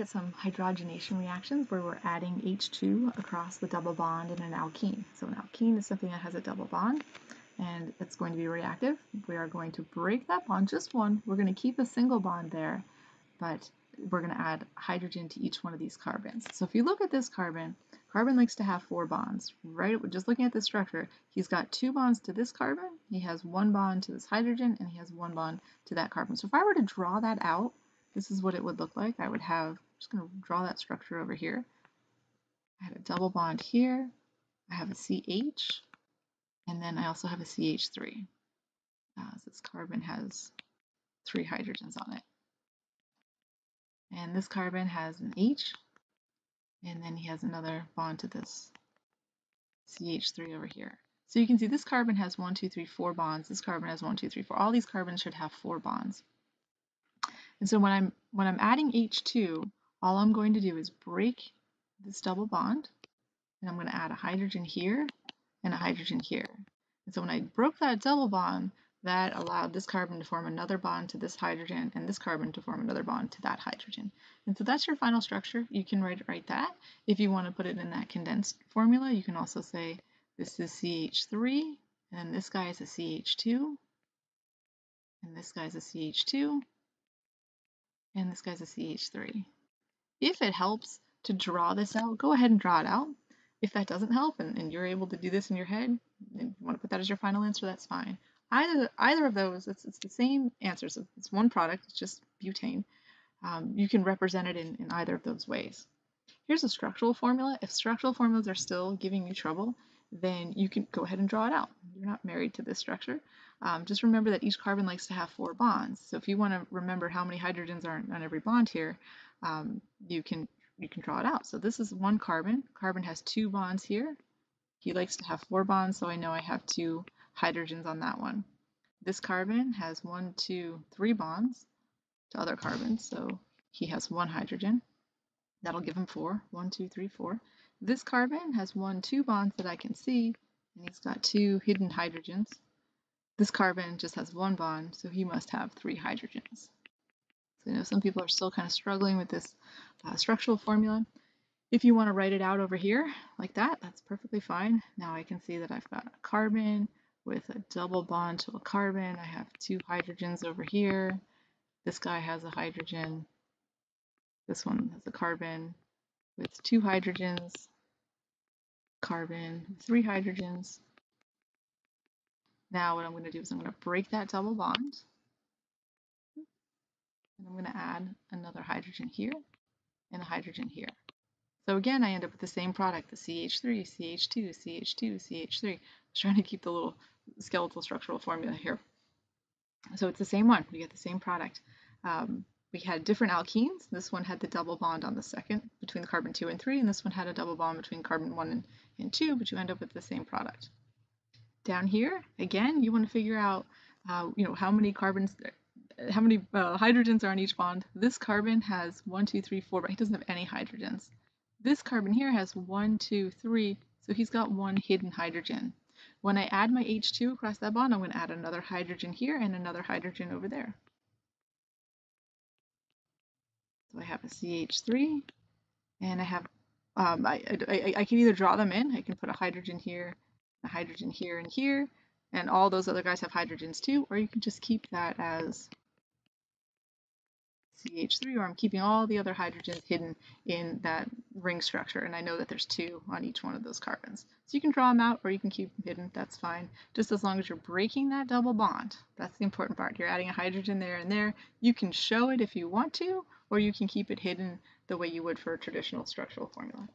look at some hydrogenation reactions where we're adding H2 across the double bond in an alkene. So an alkene is something that has a double bond, and it's going to be reactive. We are going to break that bond, just one. We're going to keep a single bond there, but we're going to add hydrogen to each one of these carbons. So if you look at this carbon, carbon likes to have 4 bonds, right? Just looking at the structure, he's got 2 bonds to this carbon, he has 1 bond to this hydrogen, and he has 1 bond to that carbon. So if I were to draw that out, this is what it would look like. I would have, I'm just going to draw that structure over here. I have a double bond here, I have a CH, and then I also have a CH3. This carbon has 3 hydrogens on it. And this carbon has an H, and then he has another bond to this CH3 over here. So you can see this carbon has 1, 2, 3, 4 bonds. This carbon has 1, 2, 3, 4. All these carbons should have 4 bonds. And so when I'm adding H2, all I'm going to do is break this double bond, and I'm going to add a hydrogen here and a hydrogen here. And so when I broke that double bond, that allowed this carbon to form another bond to this hydrogen and this carbon to form another bond to that hydrogen. And so that's your final structure. You can write that. If you want to put it in that condensed formula, you can also say this is CH3, and this guy is a CH2, and this guy's a CH2, and this guy's a CH3. If it helps to draw this out, go ahead and draw it out. If that doesn't help and you're able to do this in your head, and you want to put that as your final answer, that's fine. Either of those, it's the same answer. So it's one product, it's just butane. You can represent it in either of those ways. Here's a structural formula. If structural formulas are still giving you trouble, then you can go ahead and draw it out. You're not married to this structure. Just remember that each carbon likes to have 4 bonds. So if you want to remember how many hydrogens are on every bond here, you can draw it out. So this is one carbon. Carbon has 2 bonds here. He likes to have 4 bonds, so I know I have 2 hydrogens on that one. This carbon has 1, 2, 3 bonds to other carbons, so he has 1 hydrogen. That'll give him 4. 1, 2, 3, 4. This carbon has 1, 2 bonds that I can see, and he's got 2 hidden hydrogens. This carbon just has 1 bond, so he must have 3 hydrogens. So I know some people are still kind of struggling with this structural formula. If you want to write it out over here like that, that's perfectly fine. Now I can see that I've got a carbon with a double bond to a carbon. I have 2 hydrogens over here. This guy has a hydrogen. This one has a carbon with 2 hydrogens, carbon, 3 hydrogens. Now what I'm going to do is I'm going to break that double bond, and I'm going to add another hydrogen here and a hydrogen here. So again, I end up with the same product, the CH3, CH2, CH2, CH3. I was trying to keep the little skeletal structural formula here. So it's the same one. We get the same product. We had different alkenes. This one had the double bond on the second between the carbon 2 and 3, and this one had a double bond between carbon 1 and 2, but you end up with the same product. Down here, again, you want to figure out how many carbons, how many hydrogens are on each bond. This carbon has 1, 2, 3, 4, but he doesn't have any hydrogens. This carbon here has 1, 2, 3, so he's got 1 hidden hydrogen. When I add my H2 across that bond, I'm going to add another hydrogen here and another hydrogen over there. So I have a CH3, and I have, I can either draw them in. I can put a hydrogen here, and here, and all those other guys have hydrogens too, or you can just keep that as CH3, or I'm keeping all the other hydrogens hidden in that ring structure, and I know that there's 2 on each one of those carbons. So you can draw them out or you can keep them hidden, that's fine, just as long as you're breaking that double bond. That's the important part. You're adding a hydrogen there and there. You can show it if you want to, or you can keep it hidden the way you would for a traditional structural formula.